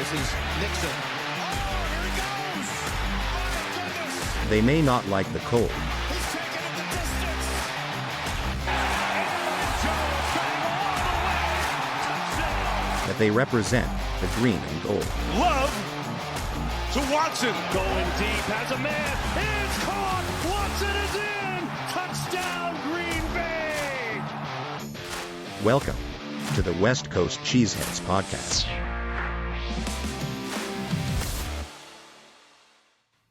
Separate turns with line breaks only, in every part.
This is Nixon. Oh, here he goes! Oh, my goodness!
They may not like the cold,
He's taking it the distance! And Joe is going all the way! Touchdown!
but they represent the green and gold.
Love to Watson. Going deep, has a man. It's caught! Watson is in! Touchdown, Green Bay!
Welcome to the West Coast Cheeseheads podcast.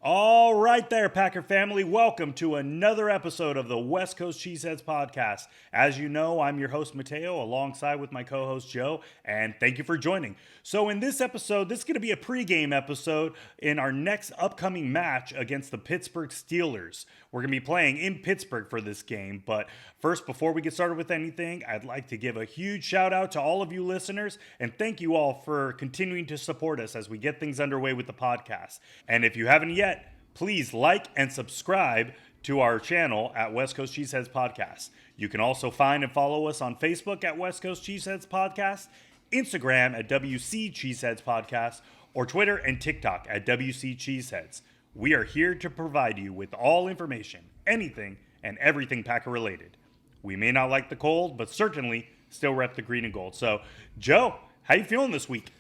All right there, Packer family. Welcome to another episode of the West Coast Cheeseheads podcast. As you know, I'm your host, Mateo, alongside with my co-host, Joe, and thank you for joining. So in this episode, this is going to be a pregame episode in our next upcoming match against the Pittsburgh Steelers. We're going to be playing in Pittsburgh for this game, but first, before we get started with anything, I'd like to give a huge shout out to all of you listeners, and thank you all for continuing to support us as we get things underway with the podcast. And if you haven't yet, please like and subscribe to our channel at West Coast Cheeseheads Podcast. You can also find and follow us on Facebook at West Coast Cheeseheads Podcast, Instagram at WC Cheeseheads Podcast, or Twitter and TikTok at WC Cheeseheads. We are here to provide you with all information, anything and everything Packer related. We may not like the cold, but certainly still rep the green and gold. So, Joe, how you feeling this week?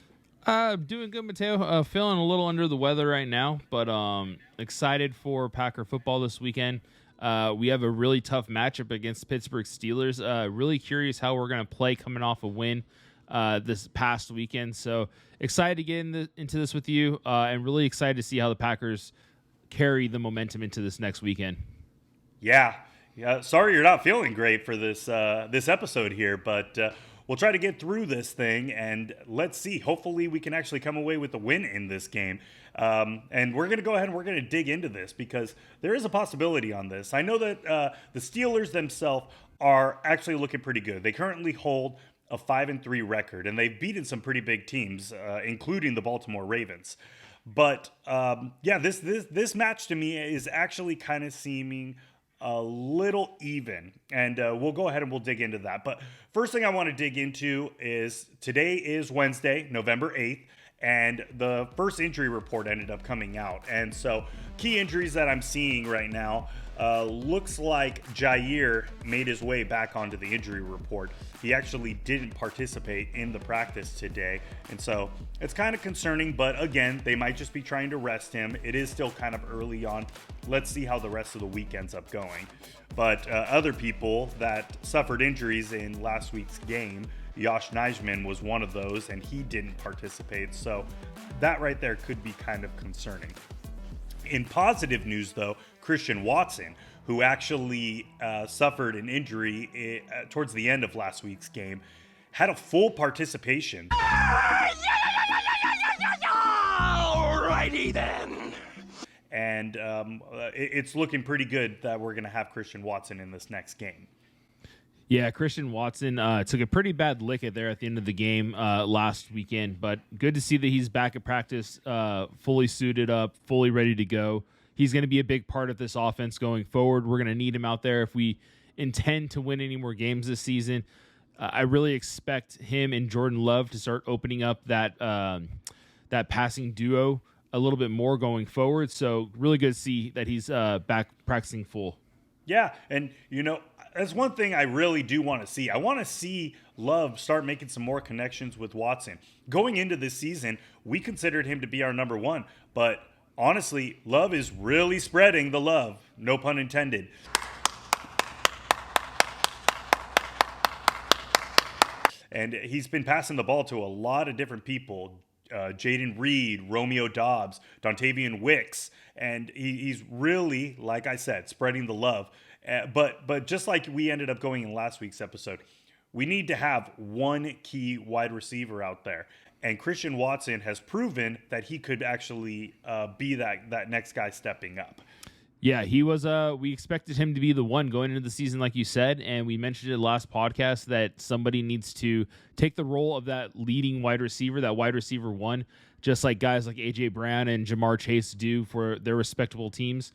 Doing good, Mateo. Feeling a little under the weather right now, but excited for Packer football this weekend. We have a really tough matchup against the Pittsburgh Steelers. Really curious how we're going to play coming off a win this past weekend. So excited to get into this with you, and really excited to see how the Packers carry the momentum into this next weekend.
Yeah. Sorry you're not feeling great for this episode here, but we'll try to get through this thing, and let's see. Hopefully we can actually come away with a win in this game. And we're going to go ahead and we're going to dig into this because there is a possibility on this. I know that the Steelers themselves are actually looking pretty good. They currently hold a 5-3 record, and they've beaten some pretty big teams, including the Baltimore Ravens. But this match to me is actually kind of seeming a little even, and we'll go ahead and we'll dig into that. But first thing I want to dig into is today is Wednesday, November 8th, and the first injury report ended up coming out. And so key injuries that I'm seeing right now, looks like Jair made his way back onto the injury report. He actually didn't participate in the practice today, and so it's kind of concerning, but again, they might just be trying to rest him. It is still kind of early on. Let's see how the rest of the week ends up going. But other people that suffered injuries in last week's game, Josh Nijman was one of those, and he didn't participate, so that right there could be kind of concerning. In positive news, though, Christian Watson, who actually suffered an injury towards the end of last week's game, had a full participation.
Alrighty then.
And it's looking pretty good that we're going to have Christian Watson in this next game.
Yeah, Christian Watson took a pretty bad lick at the end of the game last weekend, but good to see that he's back at practice, fully suited up, fully ready to go. He's going to be a big part of this offense going forward. We're going to need him out there if we intend to win any more games this season. I really expect him and Jordan Love to start opening up that passing duo a little bit more going forward. So really good to see that he's back practicing full.
Yeah, and that's one thing I really do want to see. I want to see Love start making some more connections with Watson. Going into this season, we considered him to be our number one, but honestly, Love is really spreading the love. No pun intended. And he's been passing the ball to a lot of different people. Jaden Reed, Romeo Dobbs, Dontavian Wicks, and he's really, like I said, spreading the love. But just like we ended up going in last week's episode, we need to have one key wide receiver out there. And Christian Watson has proven that he could actually be that next guy stepping up.
Yeah, he was. We expected him to be the one going into the season, like you said, and we mentioned it last podcast that somebody needs to take the role of that leading wide receiver, that wide receiver one, just like guys like A.J. Brown and Jamar Chase do for their respectable teams.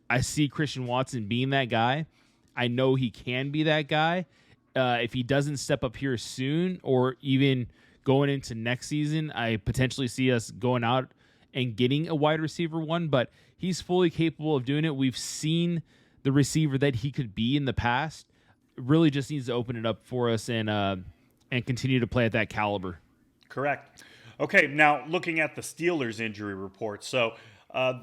I see Christian Watson being that guy. I know he can be that guy. If he doesn't step up here soon, or even going into next season, I potentially see us going out and getting a wide receiver one, but he's fully capable of doing it. We've seen the receiver that he could be in the past. Really just needs to open it up for us and continue to play at that caliber.
Correct. Okay, now looking at the Steelers injury report. So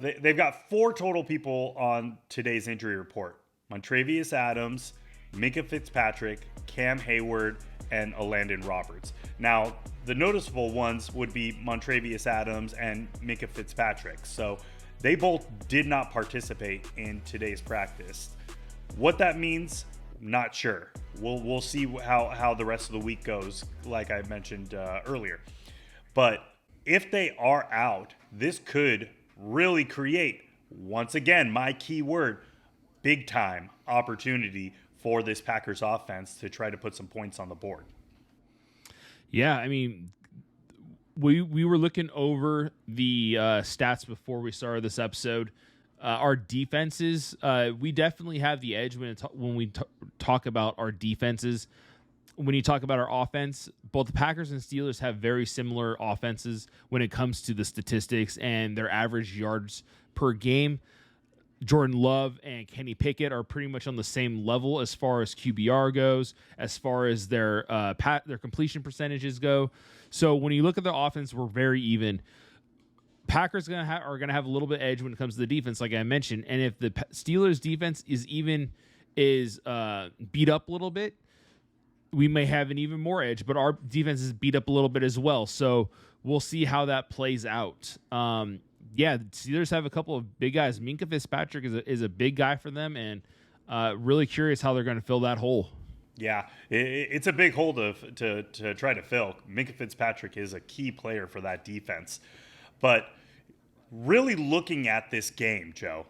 they've got 4 total people on today's injury report. Montravius Adams, Minka Fitzpatrick, Cam Hayward, and Landon Roberts. Now, the noticeable ones would be Montravius Adams and Minka Fitzpatrick. So they both did not participate in today's practice. What that means, not sure. We'll see how the rest of the week goes, like I mentioned earlier. But if they are out, this could really create, once again, my key word, big time opportunity for this Packers offense to try to put some points on the board.
Yeah, I mean, we were looking over the stats before we started this episode. Our defenses, we definitely have the edge when we talk about our defenses. When you talk about our offense, both the Packers and Steelers have very similar offenses when it comes to the statistics and their average yards per game. Jordan Love and Kenny Pickett are pretty much on the same level as far as QBR goes, as far as their completion percentages go. So when you look at the offense, we're very even. Packers are gonna have a little bit edge when it comes to the defense, like I mentioned. And if the Steelers defense is beat up a little bit, we may have an even more edge. But our defense is beat up a little bit as well. So we'll see how that plays out. Yeah, the Steelers have a couple of big guys. Minka Fitzpatrick is a big guy for them, and really curious how they're going to fill that hole.
Yeah, it's a big hole to try to fill. Minka Fitzpatrick is a key player for that defense. But really looking at this game, Joe,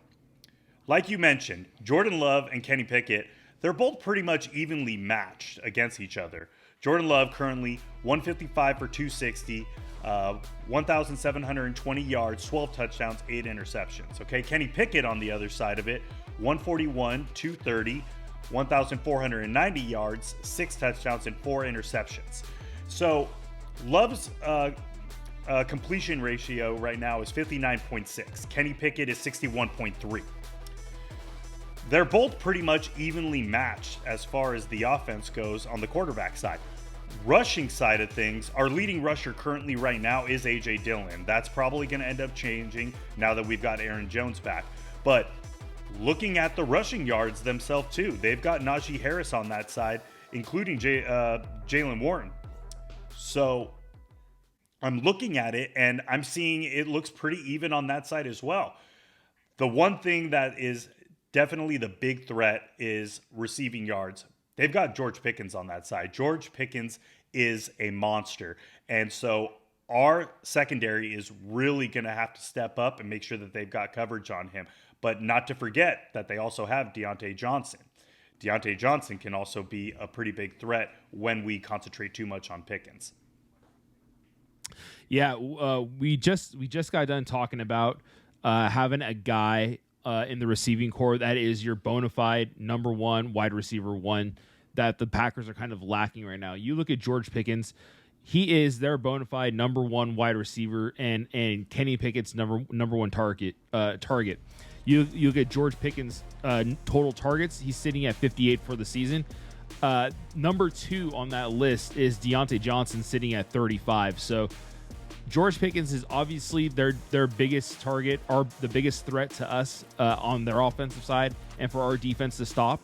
like you mentioned, Jordan Love and Kenny Pickett, they're both pretty much evenly matched against each other. Jordan Love currently 155 for 260, 1,720 yards, 12 touchdowns, 8 interceptions. Okay, Kenny Pickett on the other side of it, 141, 230, 1,490 yards, 6 touchdowns, and 4 interceptions. So Love's completion ratio right now is 59.6. Kenny Pickett is 61.3. They're both pretty much evenly matched as far as the offense goes on the quarterback side. Rushing side of things, our leading rusher currently right now is A.J. Dillon. That's probably going to end up changing now that we've got Aaron Jones back. But looking at the rushing yards themselves too, they've got Najee Harris on that side, including Jalen Warren. So I'm looking at it and I'm seeing it looks pretty even on that side as well. The one thing that is definitely the big threat is receiving yards. They've got George Pickens on that side. George Pickens is a monster. And so our secondary is really going to have to step up and make sure that they've got coverage on him. But not to forget that they also have Deontay Johnson. Deontay Johnson can also be a pretty big threat when we concentrate too much on Pickens.
Yeah, we just got done talking about having a guy in the receiving core that is your bona fide number one wide receiver one that the Packers are kind of lacking right now. You look at George Pickens, he is their bona fide number one wide receiver, and Kenny Pickett's number one target. You look at George Pickens' total targets, he's sitting at 58 for the season. Number 2 on that list is Deontay Johnson, sitting at 35. So George Pickens is obviously their biggest target, or the biggest threat to us on their offensive side, and for our defense to stop.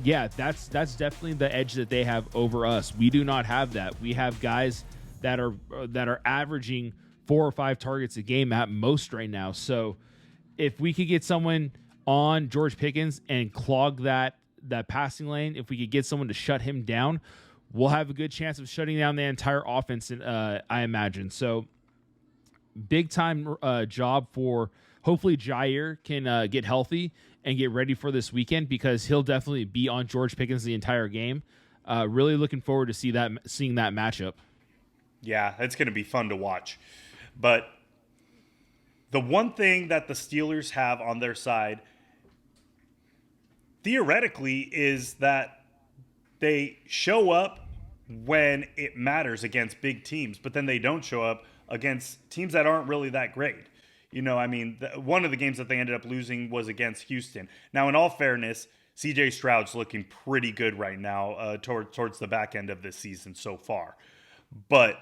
Yeah, that's definitely the edge that they have over us. We do not have that. We have guys that are averaging 4 or 5 targets a game at most right now. So if we could get someone on George Pickens and clog that passing lane, if we could get someone to shut him down, we'll have a good chance of shutting down the entire offense, I imagine. So big time job for, hopefully Jair can get healthy and get ready for this weekend, because he'll definitely be on George Pickens the entire game. Really looking forward to seeing that matchup.
Yeah, it's going to be fun to watch. But the one thing that the Steelers have on their side, theoretically, is that they show up when it matters against big teams, but then they don't show up against teams that aren't really that great. One of the games that they ended up losing was against Houston. Now, in all fairness, CJ Stroud's looking pretty good right now towards the back end of this season so far. But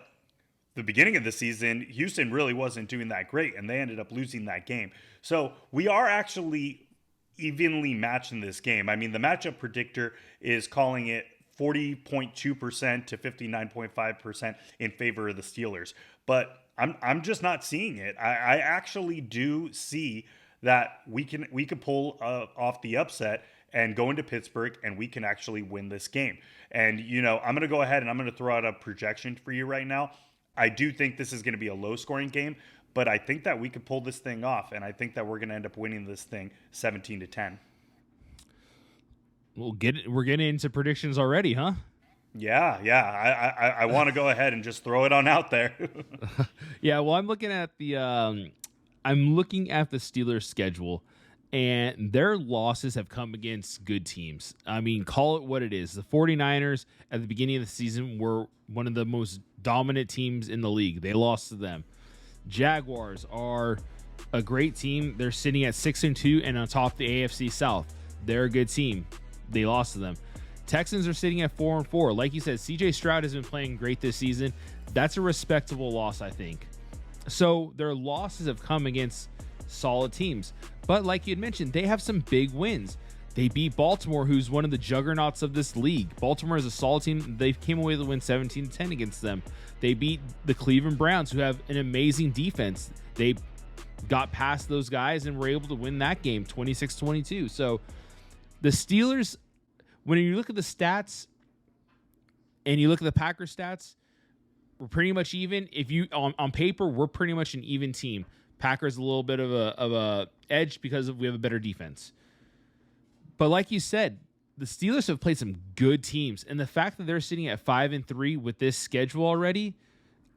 the beginning of the season, Houston really wasn't doing that great, and they ended up losing that game. So we are actually evenly matched in this game. The matchup predictor is calling it 40.2% to 59.5% in favor of the Steelers. But I'm just not seeing it. I actually do see that we can pull off the upset and go into Pittsburgh, and we can actually win this game. And, I'm going to go ahead and I'm going to throw out a projection for you right now. I do think this is going to be a low-scoring game, but I think that we could pull this thing off, and I think that we're going to end up winning this thing 17-10.
We're getting into predictions already, huh?
Yeah. I want to go ahead and just throw it on out there.
Yeah, well, I'm looking at the Steelers' schedule, and their losses have come against good teams. Call it what it is. The 49ers at the beginning of the season were one of the most dominant teams in the league. They lost to them. Jaguars are a great team. They're sitting at 6-2 and on top of the AFC South. They're a good team. They lost to them. Texans are sitting at 4-4. Like you said, CJ Stroud has been playing great this season. That's a respectable loss, I think. So their losses have come against solid teams. But like you had mentioned, they have some big wins. They beat Baltimore, who's one of the juggernauts of this league. Baltimore is a solid team. They came away with a win 17-10 against them. They beat the Cleveland Browns, who have an amazing defense. They got past those guys and were able to win that game 26-22. So the Steelers, when you look at the stats and you look at the Packers stats, we're pretty much even. If you on paper, we're pretty much an even team. Packers a little bit of a edge because we have a better defense. But like you said, the Steelers have played some good teams, and the fact that they're sitting at 5-3 with this schedule already,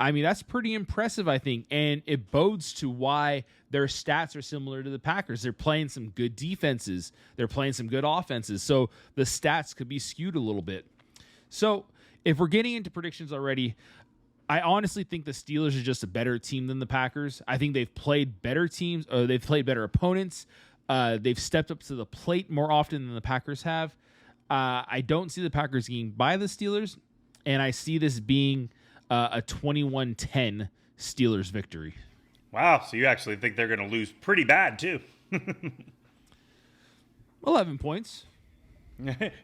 that's pretty impressive, I think, and it bodes to why their stats are similar to the Packers. They're playing some good defenses. They're playing some good offenses, so the stats could be skewed a little bit. So if we're getting into predictions already, I honestly think the Steelers are just a better team than the Packers. I think they've played better teams, or they've played better opponents. They've stepped up to the plate more often than the Packers have. I don't see the Packers getting by the Steelers, and I see this being a 21-10 Steelers victory.
Wow, so you actually think they're going to lose pretty bad, too.
11 points.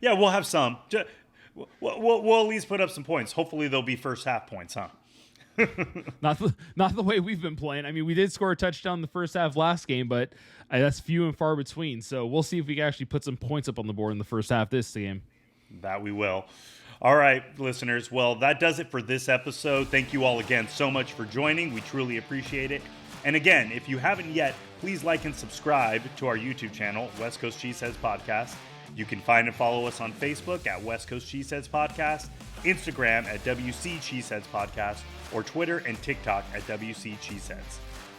Yeah, we'll have some. We'll at least put up some points. Hopefully they'll be first half points, huh?
Not the way we've been playing. We did score a touchdown in the first half last game, but that's few and far between. So we'll see if we can actually put some points up on the board in the first half this game.
That we will. All right, listeners. Well, that does it for this episode. Thank you all again so much for joining. We truly appreciate it. And again, if you haven't yet, please like and subscribe to our YouTube channel, West Coast Cheeseheads Podcast. You can find and follow us on Facebook at West Coast Cheeseheads Podcast, Instagram at WC Cheeseheads Podcast, or Twitter and TikTok at WC Cheeseheads.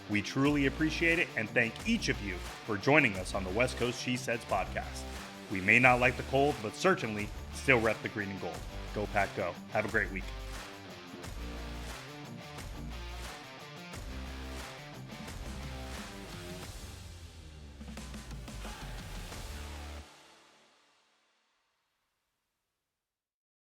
We truly appreciate it and thank each of you for joining us on the West Coast Cheeseheads Podcast. We may not like the cold, but certainly still rep the green and gold. Go Pack Go. Have a great week.